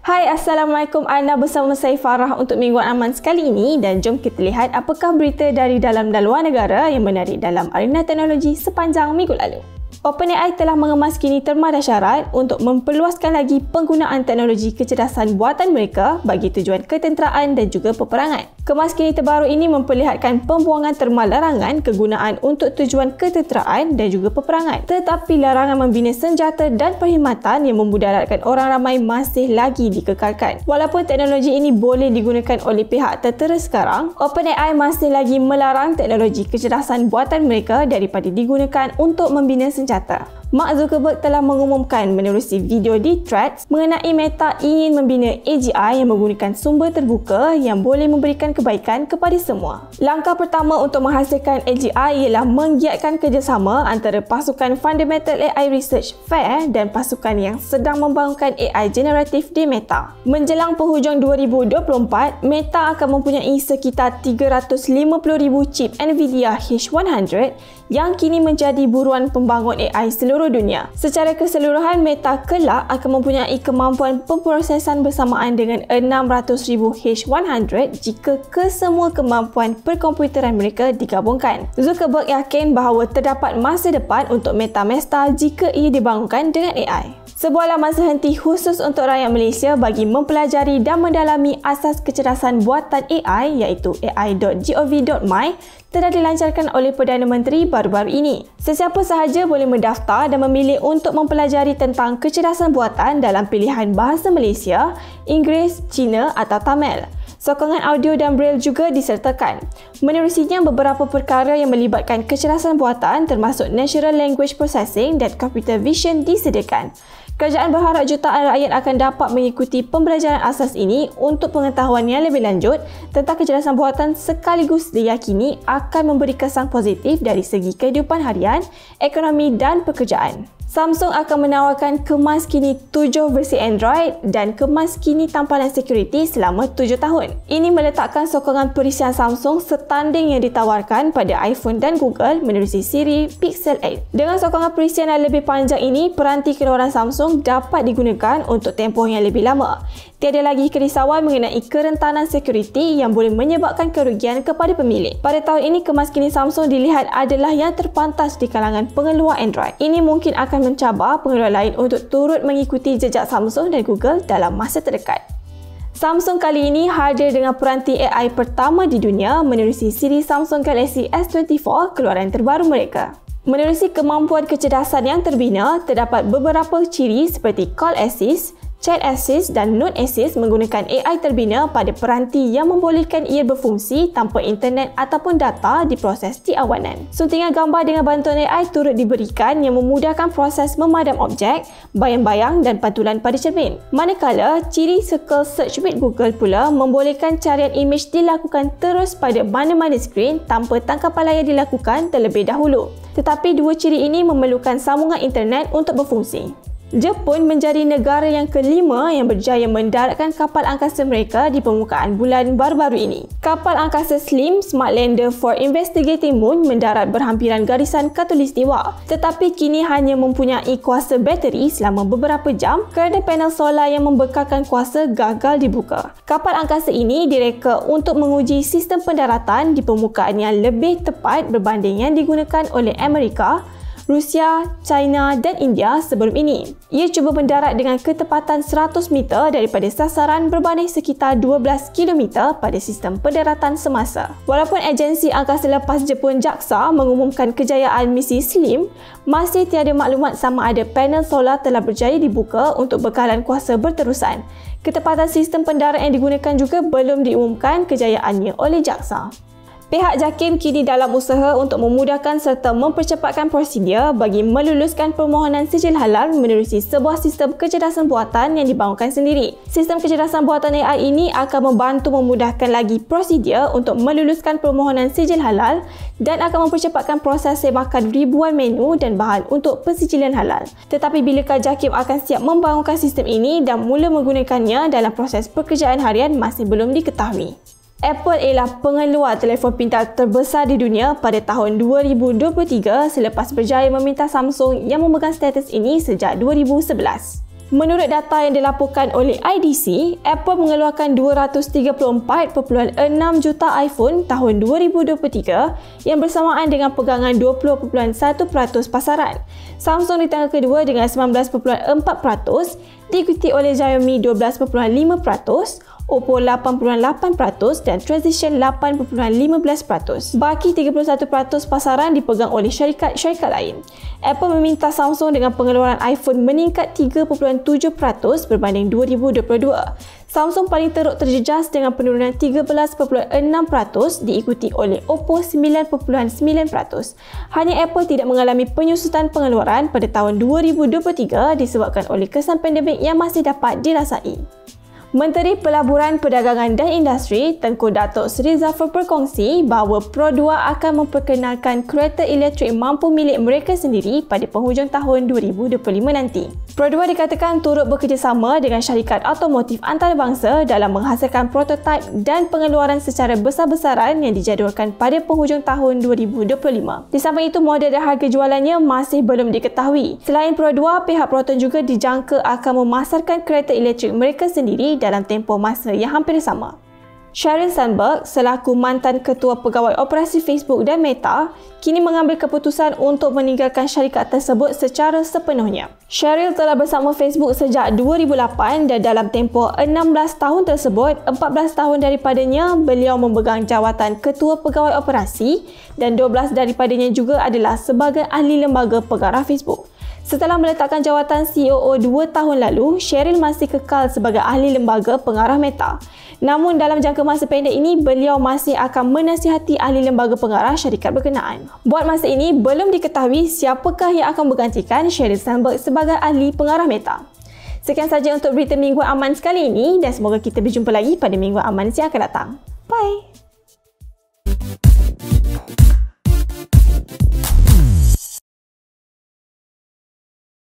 Hai, Assalamualaikum. Anda bersama saya Farah untuk Mingguan Aman sekali ini dan jom kita lihat apakah berita dari dalam dan luar negara yang menarik dalam arena teknologi sepanjang minggu lalu. OpenAI telah mengemas kini terma dahsyarat untuk memperluaskan lagi penggunaan teknologi kecerdasan buatan mereka bagi tujuan ketenteraan dan juga peperangan. Kemas kini terbaru ini memperlihatkan pembuangan terma larangan kegunaan untuk tujuan ketenteraan dan juga peperangan. Tetapi larangan membina senjata dan perkhidmatan yang memudaratkan orang ramai masih lagi dikekalkan. Walaupun teknologi ini boleh digunakan oleh pihak tertera sekarang, OpenAI masih lagi melarang teknologi kecerdasan buatan mereka daripada digunakan untuk membina senjata. Mark Zuckerberg telah mengumumkan menerusi video di Threads mengenai Meta ingin membina AGI yang menggunakan sumber terbuka yang boleh memberikan kebaikan kepada semua. Langkah pertama untuk menghasilkan AGI ialah menggiatkan kerjasama antara pasukan Fundamental AI Research FAIR dan pasukan yang sedang membangunkan AI generatif di Meta. Menjelang penghujung 2024, Meta akan mempunyai sekitar 350,000 chip Nvidia H100 yang kini menjadi buruan pembangun AI seluruh dunia. Secara keseluruhan, Meta kelak akan mempunyai kemampuan pemprosesan bersamaan dengan 600,000 H100 jika kesemua kemampuan perkomputeran mereka digabungkan. Zuckerberg yakin bahawa terdapat masa depan untuk Meta Mesta jika ia dibangunkan dengan AI. Sebuah laman sehenti khusus untuk rakyat Malaysia bagi mempelajari dan mendalami asas kecerdasan buatan AI iaitu ai.gov.my telah dilancarkan oleh Perdana Menteri baru-baru ini. Sesiapa sahaja boleh mendaftar dan memilih untuk mempelajari tentang kecerdasan buatan dalam pilihan bahasa Malaysia, Inggeris, Cina atau Tamil. Sokongan audio dan braille juga disertakan. Menerusinya, beberapa perkara yang melibatkan kecerdasan buatan termasuk Natural Language Processing dan Computer Vision disediakan. Kerajaan berharap jutaan rakyat akan dapat mengikuti pembelajaran asas ini untuk pengetahuan yang lebih lanjut tentang kecerdasan buatan sekaligus diyakini akan memberi kesan positif dari segi kehidupan harian, ekonomi dan pekerjaan. Samsung akan menawarkan kemas kini 7 versi Android dan kemas kini tampalan security selama 7 tahun. Ini meletakkan sokongan perisian Samsung setanding yang ditawarkan pada iPhone dan Google menerusi siri Pixel 8. Dengan sokongan perisian yang lebih panjang ini, peranti keluaran Samsung dapat digunakan untuk tempoh yang lebih lama. Tiada lagi kerisauan mengenai kerentanan security yang boleh menyebabkan kerugian kepada pemilik. Pada tahun ini, kemas kini Samsung dilihat adalah yang terpantas di kalangan pengeluar Android. Ini mungkin akan mencabar pengeluar lain untuk turut mengikuti jejak Samsung dan Google dalam masa terdekat. Samsung kali ini hadir dengan peranti AI pertama di dunia menerusi siri Samsung Galaxy S24 keluaran terbaru mereka. Menerusi kemampuan kecerdasan yang terbina, terdapat beberapa ciri seperti Call Assist, Chat Assist dan Note Assist menggunakan AI terbina pada peranti yang membolehkan ia berfungsi tanpa internet ataupun data diproses di awanan. Suntingan gambar dengan bantuan AI turut diberikan yang memudahkan proses memadam objek, bayang-bayang dan pantulan pada cermin. Manakala, ciri Circle Search with Google pula membolehkan carian imej dilakukan terus pada mana-mana skrin tanpa tangkapan layar dilakukan terlebih dahulu. Tetapi dua ciri ini memerlukan sambungan internet untuk berfungsi. Jepun menjadi negara yang kelima yang berjaya mendaratkan kapal angkasa mereka di permukaan bulan baru-baru ini. Kapal angkasa Slim Smart Lander for Investigating Moon mendarat berhampiran garisan khatulistiwa, tetapi kini hanya mempunyai kuasa bateri selama beberapa jam kerana panel solar yang membekalkan kuasa gagal dibuka. Kapal angkasa ini direka untuk menguji sistem pendaratan di permukaan yang lebih tepat berbanding yang digunakan oleh Amerika, Rusia, China dan India sebelum ini. Ia cuba mendarat dengan ketepatan 100 meter daripada sasaran berbanding sekitar 12 km pada sistem pendaratan semasa. Walaupun agensi angkasa lepas Jepun JAXA mengumumkan kejayaan misi Slim, masih tiada maklumat sama ada panel solar telah berjaya dibuka untuk bekalan kuasa berterusan. Ketepatan sistem pendarat yang digunakan juga belum diumumkan kejayaannya oleh JAXA. Pihak JAKIM kini dalam usaha untuk memudahkan serta mempercepatkan prosedur bagi meluluskan permohonan sijil halal menerusi sebuah sistem kecerdasan buatan yang dibangunkan sendiri. Sistem kecerdasan buatan AI ini akan membantu memudahkan lagi prosedur untuk meluluskan permohonan sijil halal dan akan mempercepatkan proses semakan ribuan menu dan bahan untuk pensijilan halal. Tetapi bilakah JAKIM akan siap membangunkan sistem ini dan mula menggunakannya dalam proses pekerjaan harian masih belum diketahui. Apple ialah pengeluar telefon pintar terbesar di dunia pada tahun 2023 selepas berjaya meminta Samsung yang memegang status ini sejak 2011. Menurut data yang dilaporkan oleh IDC, Apple mengeluarkan 234.6 juta iPhone tahun 2023 yang bersamaan dengan pegangan 20.1% pasaran. Samsung di tangga kedua dengan 19.4%, diikuti oleh Xiaomi 12.5%, Oppo 8.8% dan Transition 8.15%. Baki 31% pasaran dipegang oleh syarikat-syarikat lain. Apple meminta Samsung dengan pengeluaran iPhone meningkat 3.7% berbanding 2022. Samsung paling teruk terjejas dengan penurunan 13.6%, diikuti oleh Oppo 9.9%. Hanya Apple tidak mengalami penyusutan pengeluaran pada tahun 2023 disebabkan oleh kesan pandemik yang masih dapat dirasai. Menteri Pelaburan Perdagangan dan Industri Tengku Datuk Seri Zafar berkongsi bahawa Pro2 akan memperkenalkan kereta elektrik mampu milik mereka sendiri pada penghujung tahun 2025 nanti. Pro2 dikatakan turut bekerjasama dengan syarikat automotif antarabangsa dalam menghasilkan prototipe dan pengeluaran secara besar-besaran yang dijadualkan pada penghujung tahun 2025. Di samping itu, model dan harga jualannya masih belum diketahui. Selain Pro2, pihak Proton juga dijangka akan memasarkan kereta elektrik mereka sendiri dalam tempoh masa yang hampir sama. Sheryl Sandberg, selaku mantan Ketua Pegawai Operasi Facebook dan Meta, kini mengambil keputusan untuk meninggalkan syarikat tersebut secara sepenuhnya. Sheryl telah bersama Facebook sejak 2008 dan dalam tempoh 16 tahun tersebut, 14 tahun daripadanya beliau memegang jawatan Ketua Pegawai Operasi dan 12 daripadanya juga adalah sebagai ahli lembaga pengarah Facebook. Setelah meletakkan jawatan COO 2 tahun lalu, Sheryl masih kekal sebagai ahli lembaga pengarah Meta. Namun dalam jangka masa pendek ini, beliau masih akan menasihati ahli lembaga pengarah syarikat berkenaan. Buat masa ini, belum diketahui siapakah yang akan menggantikan Sheryl Sandberg sebagai ahli pengarah Meta. Sekian saja untuk berita Mingguan Aman sekali ini dan semoga kita berjumpa lagi pada Mingguan Aman yang akan datang. Bye!